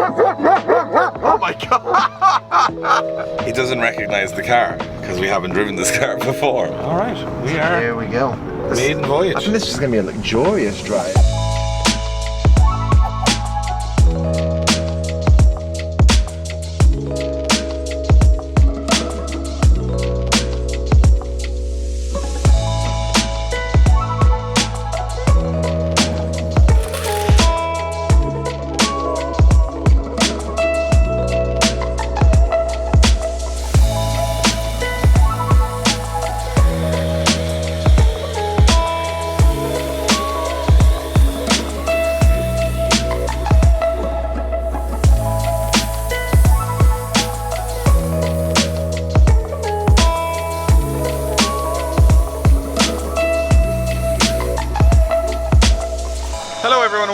Oh my god! He doesn't recognize the car because we haven't driven this car before. All right, we are. Here we go. Maiden voyage. I think this is going to be a luxurious drive.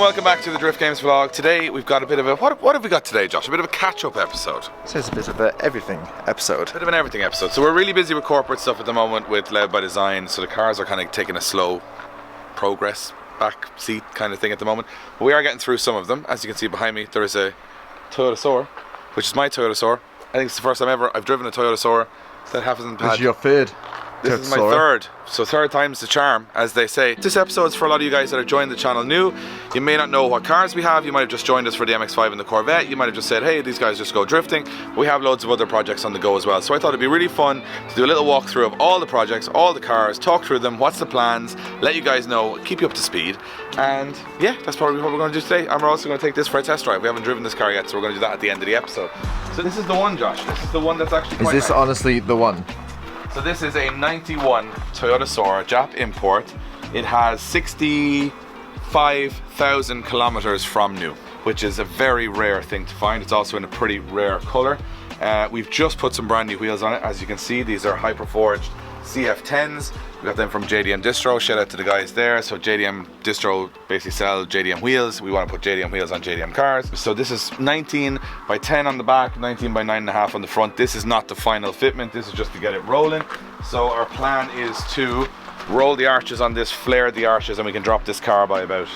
Welcome back to the Drift Games vlog. Today we've got a bit of a, what have we got today, Josh? A bit of a catch-up episode. So it's a bit of an everything episode. A bit of an everything episode. So we're really busy with corporate stuff at the moment with Led by Design, so the cars are kind of taking a slow progress, back seat kind of thing at the moment. But we are getting through some of them. As you can see behind me, there is a Toyota Soarer, which is my Toyota Soarer. I think it's the first time ever I've driven a Toyota Soarer that hasn't had... This is your third. This is my third, so third time's the charm, as they say. This episode's for a lot of you guys that are joining the channel new. You may not know what cars we have. You might have just joined us for the MX-5 and the Corvette. You might have just said, hey, these guys just go drifting. We have loads of other projects on the go as well. So I thought it'd be really fun to do a little walkthrough of all the projects, all the cars, talk through them, what's the plans, let you guys know, keep you up to speed. And yeah, that's probably what we're going to do today. And we're also going to take this for a test drive. We haven't driven this car yet, so we're going to do that at the end of the episode. So this is the one, Josh. This is the one that's actually quite Is this nice. Honestly the one? So this is a 91 Toyota Soarer, Jap import. It has 65,000 kilometers from new, which is a very rare thing to find. It's also in a pretty rare color. We've just put some brand new wheels on it. As you can see, these are Hyperforged CF10s. We got them from JDM Distro. Shout out to the guys there. So JDM Distro basically sell JDM wheels. We want to put JDM wheels on JDM cars. So this is 19 by 10 on the back, 19 by 9.5 on the front. This is not the final fitment. This is just to get it rolling. So our plan is to roll the arches on this, flare the arches, and we can drop this car by about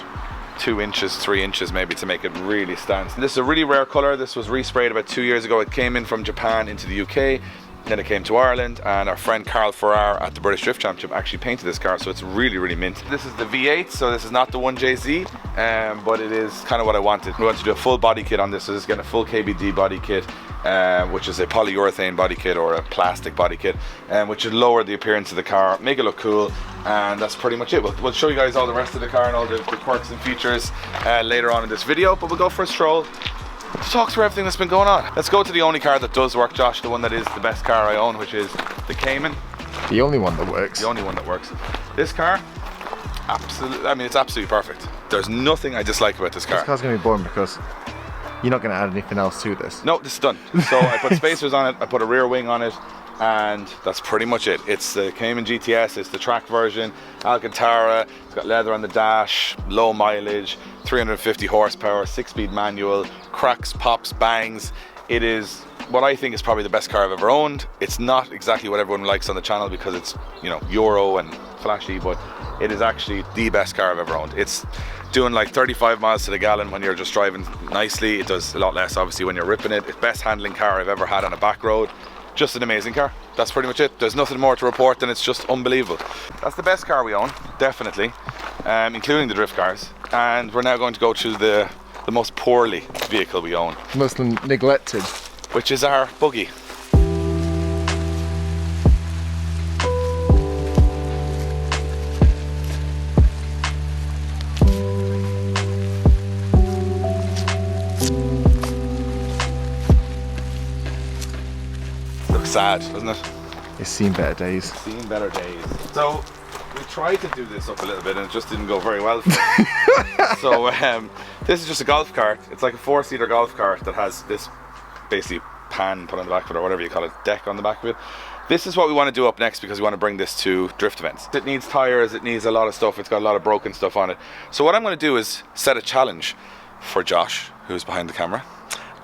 2 inches, 3 inches maybe, to make it really stand. And this is a really rare color. This was resprayed about 2 years ago. It came in from Japan into the UK. Then it came to Ireland, and our friend Carl Ferrar at the British Drift Championship actually painted this car, so it's really, really mint. This is the V8, so this is not the 1JZ, but it is kind of what I wanted. We wanted to do a full body kit on this, so this is getting a full KBD body kit, which is a polyurethane body kit or a plastic body kit, which should lower the appearance of the car, make it look cool, and that's pretty much it. We'll show you guys all the rest of the car and all the quirks and features later on in this video, but we'll go for a stroll to talk through everything that's been going on. Let's go to the only car that does work, Josh, the one that is the best car I own, which is the Cayman. The only one that works. The only one that works. This car, absolutely, I mean, it's absolutely perfect. There's nothing I dislike about this car. This car's going to be boring because you're not going to add anything else to this. No, this is done. So I put spacers on it, I put a rear wing on it, and that's pretty much it. It's the Cayman GTS, it's the track version, Alcantara, it's got leather on the dash, low mileage, 350 horsepower, 6-speed manual, cracks, pops, bangs. It is what I think is probably the best car I've ever owned. It's not exactly what everyone likes on the channel because it's, you know, Euro and flashy, but it is actually the best car I've ever owned. It's doing like 35 miles to the gallon when you're just driving nicely. It does a lot less obviously when you're ripping it. It's best handling car I've ever had on a back road. Just an amazing car. That's pretty much it. There's nothing more to report than it's just unbelievable. That's the best car we own, definitely, including the drift cars. And we're now going to go to the most poorly vehicle we own. Most neglected. Which is our buggy. Looks sad, doesn't it? It's seen better days. Seen better days. So we tried to do this up a little bit and it just didn't go very well for us. So this is just a golf cart. It's like a 4-seater golf cart that has this basically pan put on the back of it, or whatever you call it, deck on the back of it. This is what we want to do up next because we want to bring this to drift events. It needs tires, it needs a lot of stuff, it's got a lot of broken stuff on it. So what I'm going to do is set a challenge for Josh, who's behind the camera,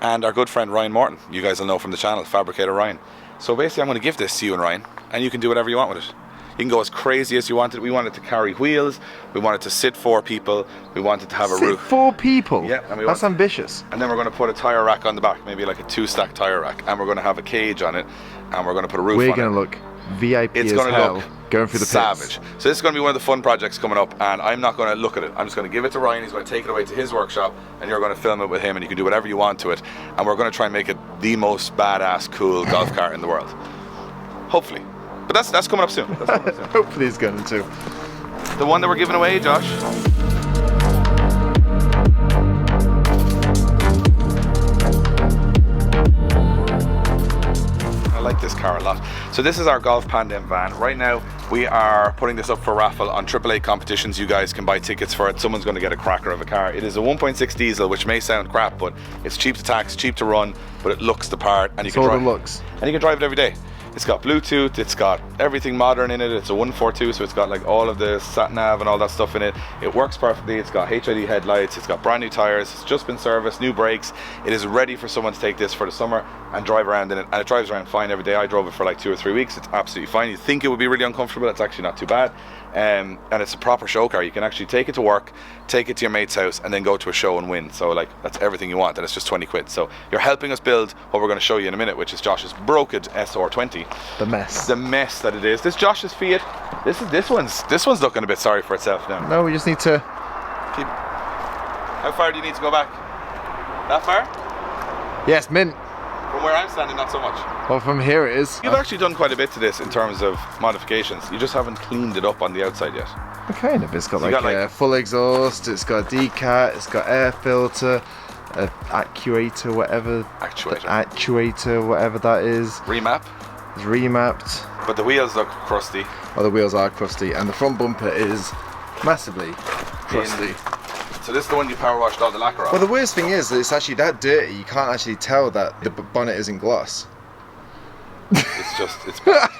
and our good friend Ryan Morton. You guys will know from the channel, Fabricator Ryan. So basically I'm going to give this to you and Ryan, and you can do whatever you want with it. You can go as crazy as you want it. We want it to carry wheels. We want it to sit 4 people. We want it to have a roof. 4 people? Yeah. And that's ambitious. And then we're going to put a tyre rack on the back, maybe like a 2-stack tyre rack. And we're going to have a cage on it. And we're going to put a roof on it. We're going to look VIP it's as going to hell look going through the savage. pits. So this is going to be one of the fun projects coming up, and I'm not going to look at it. I'm just going to give it to Ryan. He's going to take it away to his workshop, and you're going to film it with him, and you can do whatever you want to it. And we're going to try and make it the most badass, cool golf cart in the world. Hopefully. But that's coming up soon. That's coming up soon. Hopefully he's going to. The one that we're giving away, Josh. I like this car a lot. So this is our Golf Panda van. Right now we are putting this up for raffle on AAA competitions. You guys can buy tickets for it. Someone's going to get a cracker of a car. It is a 1.6 diesel, which may sound crap, but it's cheap to tax, cheap to run, but it looks the part, and you can drive. Looks. And you can drive it every day. It's got Bluetooth, it's got everything modern in it. It's a 142, so it's got like all of the sat nav and all that stuff in it. It works perfectly. It's got HID headlights, it's got brand new tires, it's just been serviced, new brakes. It is ready for someone to take this for the summer and drive around in it, and it drives around fine every day. I drove it for like 2 or 3 weeks. It's absolutely fine. You think it would be really uncomfortable, it's actually not too bad. And it's a proper show car. You can actually take it to work, take it to your mate's house, and then go to a show and win. So like, that's everything you want, and it's just 20 quid. So you're helping us build what we're going to show you in a minute, which is Josh's broken SR20. The mess. The mess that it is. This Josh's Fiat. This one's looking a bit sorry for itself now. No, we just need to Keep. How far do you need to go back? That far? Yes, mint. From where I'm standing, not so much. Well, from here it is. You've actually done quite a bit to this in terms of modifications. You just haven't cleaned it up on the outside yet. Kind of. It's got So you like, got, a full exhaust, it's got a decat, it's got air filter, a actuator, whatever. Actuator. Whatever that is. Remap. It's remapped. But the wheels look crusty. Oh, the wheels are crusty, and the front bumper is massively crusty. So this is the one you power washed all the lacquer off. Well, the worst thing is that it's actually that dirty, you can't actually tell that the bonnet isn't gloss. It's bad.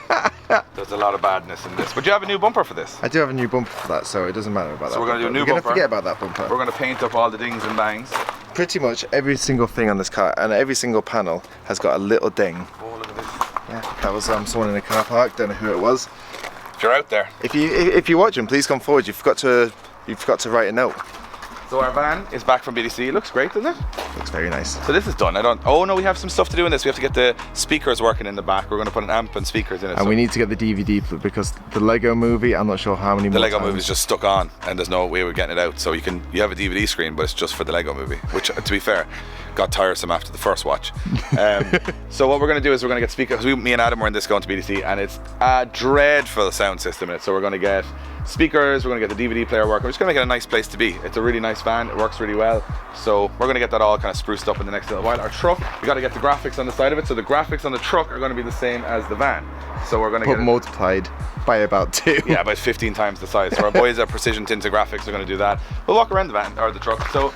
There's a lot of badness in this. But you have a new bumper for this. I do have a new bumper for that, so it doesn't matter about that. So we're going to do a new bumper. bumper. We're going to forget about that bumper. We're going to paint up all the dings and bangs. Pretty much every single thing on this car and every single panel has got a little ding. Oh, look at this. Yeah, that was someone in a car park, don't know who it was. If you're out there. If you're watching, please come forward. You forgot to write a note. So our van is back from BDC. It looks great, doesn't it? Looks very nice. So this is done. Oh no, we have some stuff to do in this. We have to get the speakers working in the back. We're going to put an amp and speakers in it. And we need to get the DVD because the Lego movie, I'm not sure how many more The Lego times. movie is just stuck on, and there's no way we're getting it out. So you have a DVD screen, but it's just for the Lego movie, which, to be fair, got tiresome after the first watch. So what we're going to do is we're going to get speakers. Me and Adam were in this going to BDC, and it's a dreadful sound system in it. So we're going to get speakers, we're going to get the DVD player working. We're just going to make it a nice place to be. It's a really nice van. It works really well. So we're going to get that all kind of spruced up in the next little while. Our truck, we got to get the graphics on the side of it. So the graphics on the truck are going to be the same as the van. So we're going to get multiplied by about 2. Yeah, about 15 times the size. So our boys at Precision Tinted Graphics are going to do that. We'll walk around the van or the truck. So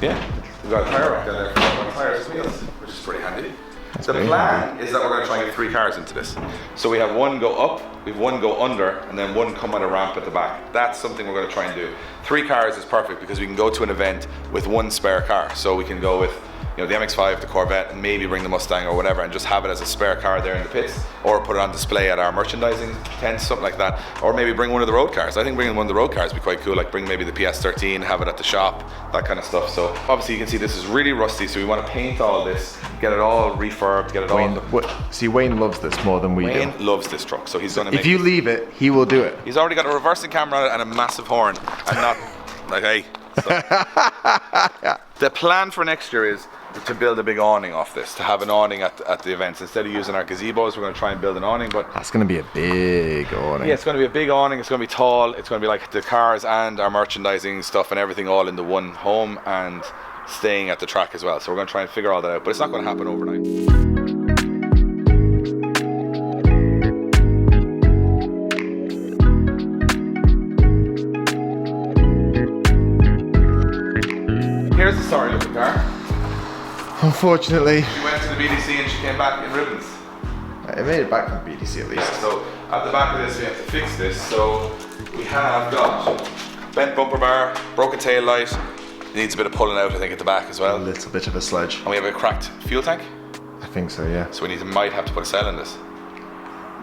yeah, we've got a tire rack down there for tires and wheels, which is pretty handy. The plan is that we're going to try and get 3 cars into this. So we have one go up, we have one go under, and then one come on a ramp at the back. That's something we're going to try and do. 3 cars is perfect because we can go to an event with 1 spare car. So we can go with the MX-5, the Corvette, and maybe bring the Mustang or whatever, and just have it as a spare car there in the pits, or put it on display at our merchandising tent, something like that. Or maybe bring one of the road cars. I think bringing one of the road cars would be quite cool, like bring maybe the PS13, have it at the shop, that kind of stuff. So obviously you can see this is really rusty, so we want to paint all this, get it all refurbed, get it Wayne loves this more than we do. Wayne loves this truck, so he's going to If you leave it, he will do it. He's already got a reversing camera on it and a massive horn, and not like, hey. The plan for next year is to build a big awning off this, to have an awning at the events. Instead of using our gazebos, we're going to try and build an awning. But that's going to be a big awning. Yeah, it's going to be a big awning. It's going to be tall. It's going to be like the cars and our merchandising stuff and everything all in the one home, and staying at the track as well. So we're going to try and figure all that out, but it's not going to happen overnight. Here's the sorry looking car. Unfortunately. She went to the BDC and she came back in ribbons. It made it back from BDC at least. Yeah, so at the back of this we have to fix this. So we have got bent bumper bar, broken tail light. It needs a bit of pulling out I think at the back as well. A little bit of a sledge. And we have a cracked fuel tank. I think so, yeah. So we might have to put a cell in this.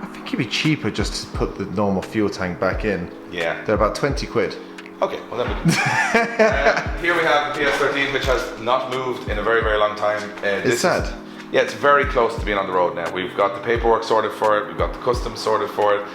I think it'd be cheaper just to put the normal fuel tank back in. Yeah. They're about 20 quid. Okay, well then we can. Here we have the PS13, which has not moved in a very, very long time. It's sad. Yeah, it's very close to being on the road now. We've got the paperwork sorted for it, we've got the customs sorted for it.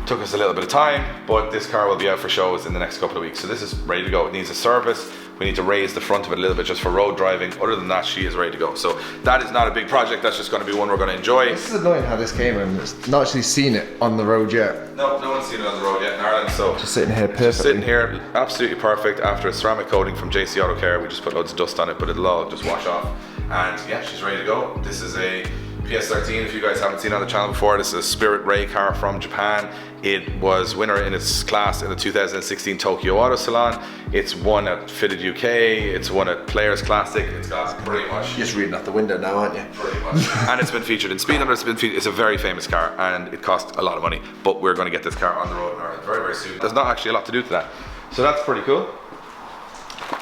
Took us a little bit of time, but this car will be out for shows in the next couple of weeks. So this is ready to go. It needs a service. We need to raise the front of it a little bit just for road driving. Other than that, she is ready to go. So that is not a big project. That's just going to be one we're going to enjoy. This is annoying how this came and it's not actually seen it on the road yet. No one's seen it on the road yet in Ireland. So just sitting here perfectly. Just sitting here, absolutely perfect. After a ceramic coating from JC Auto Care, we just put loads of dust on it, but it'll all just wash off. And yeah, she's ready to go. This is a PS13, if you guys haven't seen it on the channel before, this is a Spirit Ray car from Japan. It was winner in its class in the 2016 Tokyo Auto Salon. It's won at Fitted UK, it's won at Players Classic, it's got pretty much... You're just reading out the window now, aren't you? Pretty much. And it's been featured in Speed Hunter, it's a very famous car and it cost a lot of money, but we're going to get this car on the road in Ireland very, very soon. There's not actually a lot to do to that. So that's pretty cool.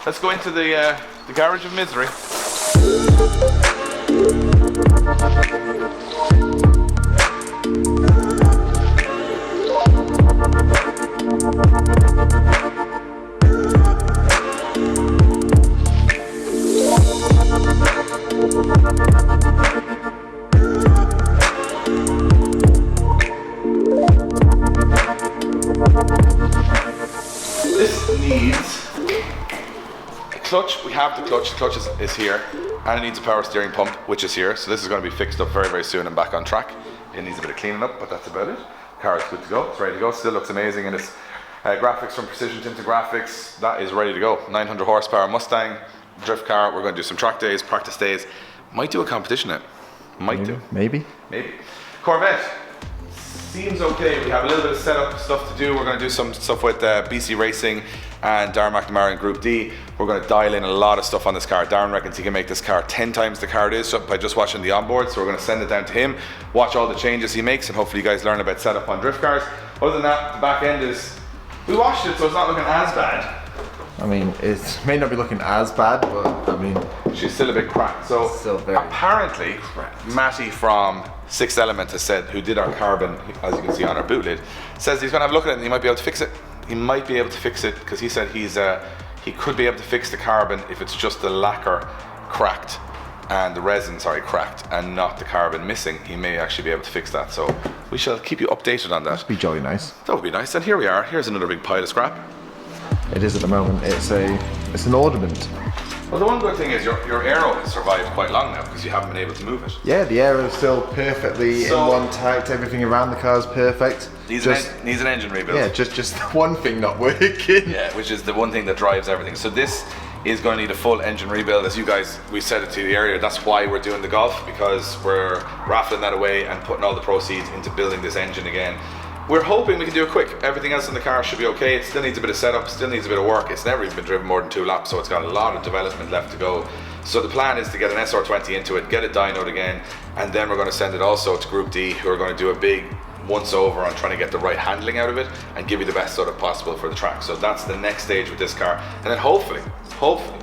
Let's go into the garage of misery. This needs a clutch. We have the clutch. The clutch is here, and it needs a power steering pump, which is here. So this is going to be fixed up very, very soon and back on track. It needs a bit of cleaning up, but that's about it. The car is good to go. It's ready to go. Still looks amazing, and it's graphics from Precision Tinted Graphics. That is ready to go. 900 horsepower Mustang drift car. We're going to do some track days, practice days. Might do a competition now. Maybe. Corvette. Seems okay. We have a little bit of setup stuff to do. We're going to do some stuff with BC Racing and Darren McNamara in Group D. We're going to dial in a lot of stuff on this car. Darren reckons he can make this car 10 times the car it is by just watching the onboard. So we're going to send it down to him, watch all the changes he makes, and hopefully you guys learn about setup on drift cars. Other than that, the back end is, we washed it so it's not looking as bad. I mean, it may not be looking as bad, but I mean... She's still a bit cracked. So still very apparently, Matty from Sixth Element has said, who did our carbon, as you can see on our boot lid, says he's going to have a look at it and he might be able to fix it. He might be able to fix it because he said he could be able to fix the carbon if it's just the lacquer cracked and the resin, cracked and not the carbon missing. He may actually be able to fix that. So we shall keep you updated on that. That'd be jolly nice. That would be nice. And here we are. Here's another big pile of scrap. It is at the moment. It's an ornament. Well, the one good thing is your aero has survived quite long now because you haven't been able to move it. Yeah, the aero is still perfectly in one tight. Everything around the car is perfect. Needs an engine rebuild. Yeah, just the one thing not working. Yeah, which is the one thing that drives everything. So this is going to need a full engine rebuild. As you guys, we said it to you earlier, that's why we're doing the Golf, because we're raffling that away and putting all the proceeds into building this engine again. We're hoping we can do it quick. Everything else in the car should be okay. It still needs a bit of setup, still needs a bit of work. It's never even been driven more than 2 laps, so it's got a lot of development left to go. So the plan is to get an SR20 into it, get it dynoed again, and then we're going to send it also to Group D, who are going to do a big once over on trying to get the right handling out of it and give you the best setup possible for the track. So that's the next stage with this car. And then hopefully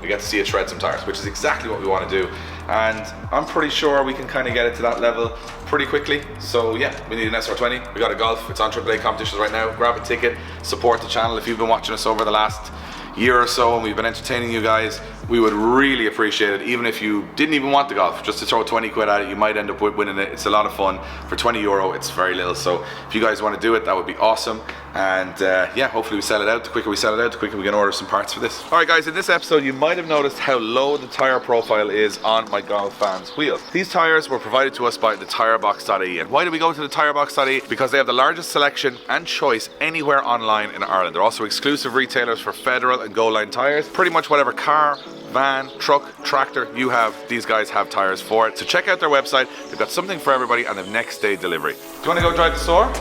we get to see it shred some tires, which is exactly what we want to do. And I'm pretty sure we can kind of get it to that level pretty quickly. So yeah, we need an SR20. We got a Golf. It's on AAA competitions right now. Grab a ticket, support the channel. If you've been watching us over the last year or so and we've been entertaining you guys, we would really appreciate it. Even if you didn't even want the Golf, just to throw 20 quid at it, you might end up winning it. It's a lot of fun. For 20 euro, it's very little. So if you guys want to do it, that would be awesome. And yeah, hopefully we sell it out. The quicker we sell it out, the quicker we can order some parts for this. All right guys, in this episode you might have noticed how low the tire profile is on my Golf Van's wheels. These tires were provided to us by the tirebox.ie. And why do we go to the tirebox.ie? Because they have the largest selection and choice anywhere online in Ireland. They're also exclusive retailers for Federal and Go Line tires. Pretty much whatever car, van, truck, tractor you have, these guys have tires for it. So check out their website. They've got something for everybody and have next day delivery. Do you want to go drive the Soarer?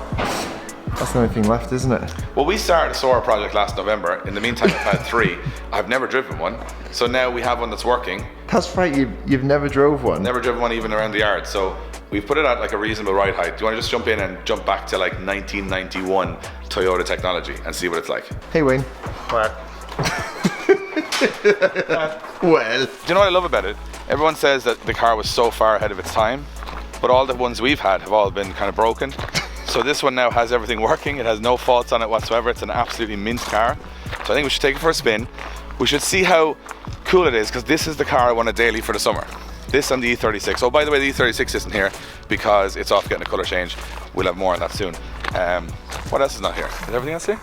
That's the only thing left, isn't it? Well, we started a Soarer project last November. In the meantime, I've had 3. I've never driven one. So now we have one that's working. That's right, you've never drove one. Never driven one even around the yard. So we've put it at like a reasonable ride height. Do you want to just jump in and jump back to like 1991 Toyota technology and see what it's like? Hey Wayne. What? Well. Do you know what I love about it? Everyone says that the car was so far ahead of its time, but all the ones we've had have all been kind of broken. So this one now has everything working. It has no faults on it whatsoever. It's an absolutely mint car. So I think we should take it for a spin. We should see how cool it is, because this is the car I want a daily for the summer. This and the E36. Oh, by the way, the E36 isn't here because it's off getting a colour change. We'll have more on that soon. What else is not here? Is everything else here?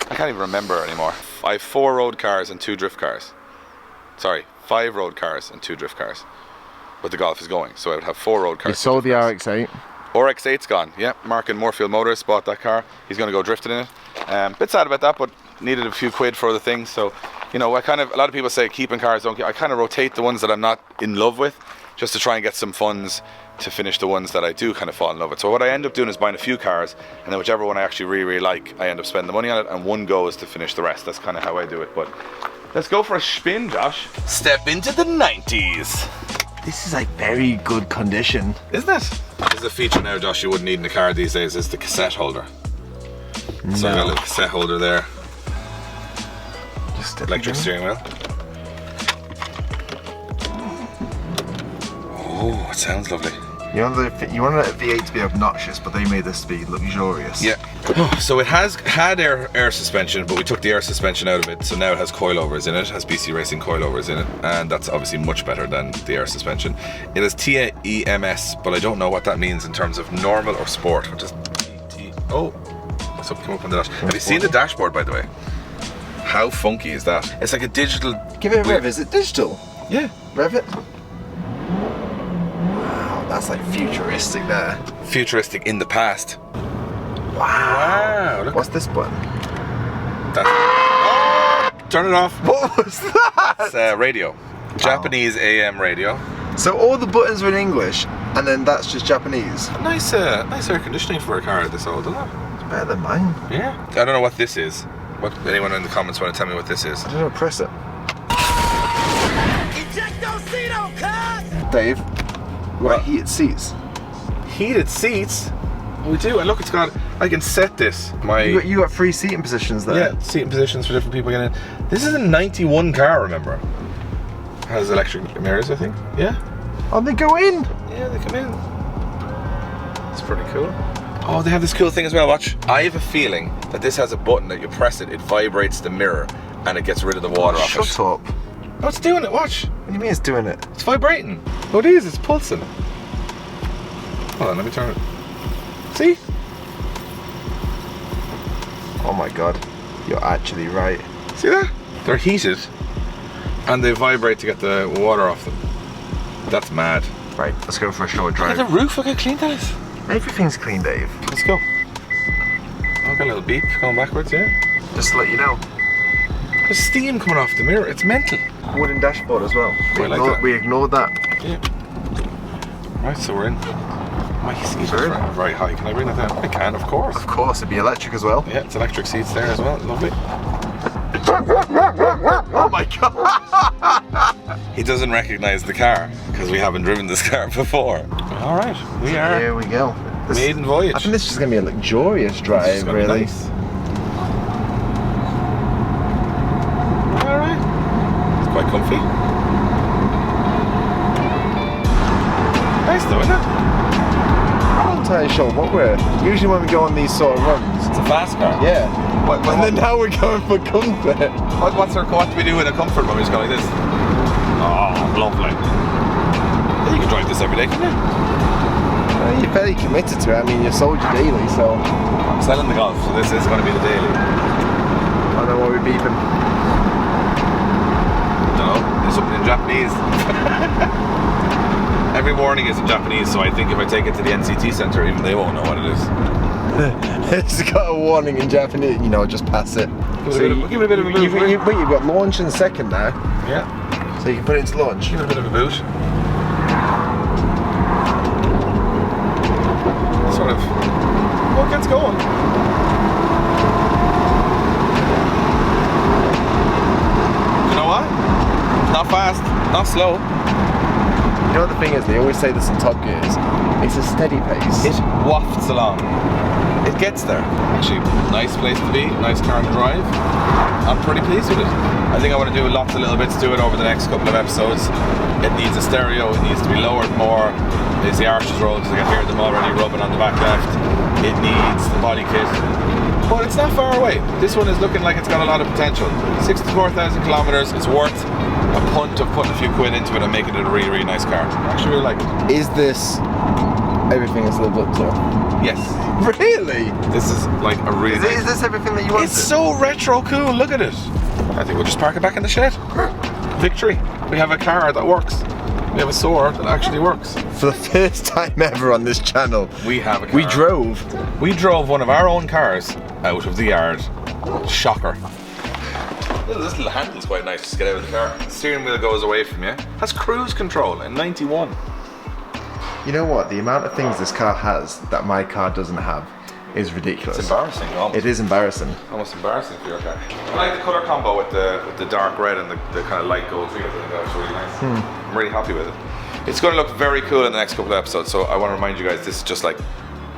I can't even remember anymore. I have 4 road cars and 2 drift cars. Sorry, 5 road cars and 2 drift cars. But the Golf is going, so I would have 4 road cars. You sold the RX-8. RX-8's gone, yeah. Mark in Moorfield Motors bought that car. He's going to go drifting in it. Bit sad about that, but needed a few quid for other things. So, you know, a lot of people say keeping cars, don't keep. I kind of rotate the ones that I'm not in love with, just to try and get some funds to finish the ones that I do kind of fall in love with. So what I end up doing is buying a few cars, and then whichever one I actually really like, I end up spending the money on it, and one goes to finish the rest. That's kind of how I do it. But let's go for a spin, Josh. Step into the 90s. This is like very good condition. Isn't it? There's a feature now, Josh, you wouldn't need in a car these days, is the cassette holder. No. So I've got a little cassette holder there. Just electric steering wheel. Oh, it sounds lovely. You wanted a V8 to be obnoxious, but they made this to be luxurious. Yeah. So it has had air suspension, but we took the air suspension out of it, so now it has coilovers in it. It has BC Racing coilovers in it, and that's obviously much better than the air suspension. It has TEMS, but I don't know what that means in terms of normal or sport. What does T? Oh, something came up on the dash. Have you seen the dashboard, by the way? How funky is that? It's like a digital. Give it a rev. Is it digital? Yeah. Rev it. That's like futuristic there. Futuristic in the past. Wow. Look. What's this button? Oh, turn it off. What was that? It's radio. Japanese AM radio. So all the buttons are in English, and then that's just Japanese. Nice air conditioning for a car this old, isn't it? It's better than mine. Yeah. I don't know what this is. What, anyone in the comments want to tell me what this is? I don't know, press it. Dave. Right, heated seats. Heated seats? We do, and look, it's got, I can set this. You got 3 seating positions there. Yeah, seating positions for different people getting in. This is a 91 car, remember? Has electric mirrors, I think. Yeah. Oh, they go in. Yeah, they come in. It's pretty cool. Oh, they have this cool thing as well, watch. I have a feeling that this has a button that you press it vibrates the mirror, and it gets rid of the water off it. Shut up. Oh, it's doing it, watch. What do you mean it's doing it? It's vibrating. Oh, it is, it's pulsing. Hold on, let me turn it. See? Oh my god, you're actually right. See that? They're heated, and they vibrate to get the water off them. That's mad. Right, let's go for a short drive. Look at the roof, look how clean that is. Everything's clean, Dave. Let's go. Oh, got a little beep going backwards, yeah? Just to let you know. There's steam coming off the mirror, it's mental. Wooden dashboard as well. We ignored that. Yeah. Right, so we're in. My seats are very high. Can I bring that down? I can, of course. Of course, it'd be electric as well. Yeah, it's electric seats there as well. Lovely. Oh my god! He doesn't recognise the car because we haven't driven this car before. All right, we are. Here we go. Maiden voyage. I think this is going to be a luxurious drive, really. Nice. Alright. It's quite comfy. Nice though, isn't it? I'm not entirely sure what usually when we go on these sort of runs. It's a fast car. Yeah. And then now we're going for comfort. What do we do with a comfort when we just go like this? Oh, lovely. Yeah, you can drive this every day, can't you? You're very committed to it. I mean, you sold your daily, so. I'm selling the Golf, so this is going to be the daily. I don't know what we're beeping. No, there's something in Japanese. Every warning is in Japanese, so I think if I take it to the NCT Centre, even they won't know what it is. It's got a warning in Japanese, you know, just pass it. Give it a bit of a boot. You've got launch in second now. Yeah. So you can put it into launch. Give it a bit of a boot. Sort of. Oh, it gets going. You know what? Not fast, not slow. You know what the thing is, they always say this in Top Gears, it's a steady pace. It wafts along. It gets there. Actually, nice place to be, nice car to drive. I'm pretty pleased with it. I think I want to do lots of little bits to it over the next couple of episodes. It needs a stereo, it needs to be lowered more. is the arches rolled, because I can hear them already rubbing on the back left. It needs the body kit, but it's not far away. This one is looking like it's got a lot of potential. 64,000 kilometers. It's worth a punt of putting a few quid into it and making it a really, really nice car. I actually really like it. Is this everything it's lived up to? Yes. Really? This is like a really Is this everything that you wanted? It's so retro cool, look at it. I think we'll just park it back in the shed. Victory. We have a car that works. We have a Soarer that actually works. For the first time ever on this channel, we have a car. We drove one of our own cars out of the yard. Shocker. This little handle's quite nice to get out of the car. The steering wheel goes away from you. Has cruise control in 91. You know what? The amount of things this car has that my car doesn't have is ridiculous. It's embarrassing. Almost. It is embarrassing. Almost embarrassing for your car. I like the colour combo with the dark red and the kind of light gold field. I think that's really nice. I'm really happy with it. It's going to look very cool in the next couple of episodes, so I want to remind you guys, this is just like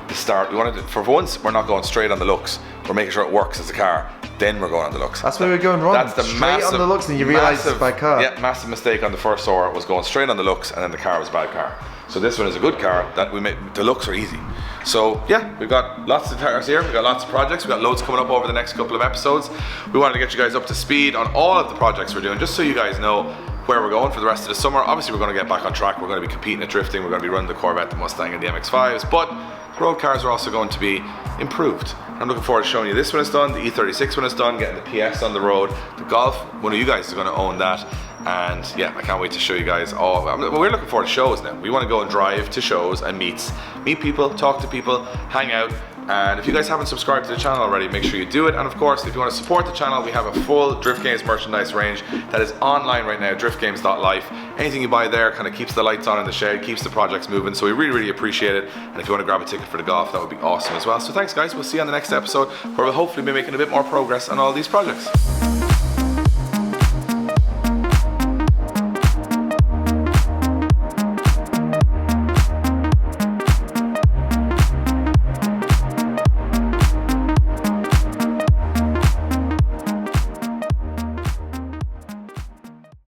the start. We wanted to, for once, we're not going straight on the looks. We're making sure it works as a car. Then we're going on the looks. That's where we're going wrong. That's the straight massive, on the looks, and you realise it's by car. Yeah, massive mistake on the first Soarer was going straight on the looks, and then the car was a bad car. So this one is a good car that we made. The looks are easy. So yeah, we've got lots of cars here. We've got lots of projects. We've got loads coming up over the next couple of episodes. We wanted to get you guys up to speed on all of the projects we're doing, just so you guys know where we're going for the rest of the summer. Obviously, we're going to get back on track. We're going to be competing at drifting. We're going to be running the Corvette, the Mustang, and the MX-5s. But road cars are also going to be improved. I'm looking forward to showing you this one is done, the E36 one is done, getting the PS on the road. The Golf, one of you guys is going to own that. And yeah, I can't wait to show you guys all. We're looking forward to shows now. We want to go and drive to shows and meet people, talk to people, hang out. And if you guys haven't subscribed to the channel already, make sure you do it. And of course, if you want to support the channel, we have a full Drift Games merchandise range that is online right now, driftgames.life. Anything you buy there kind of keeps the lights on in the shed, keeps the projects moving. So we really, really appreciate it. And if you want to grab a ticket for the Golf, that would be awesome as well. So thanks guys, we'll see you on the next episode where we'll hopefully be making a bit more progress on all these projects.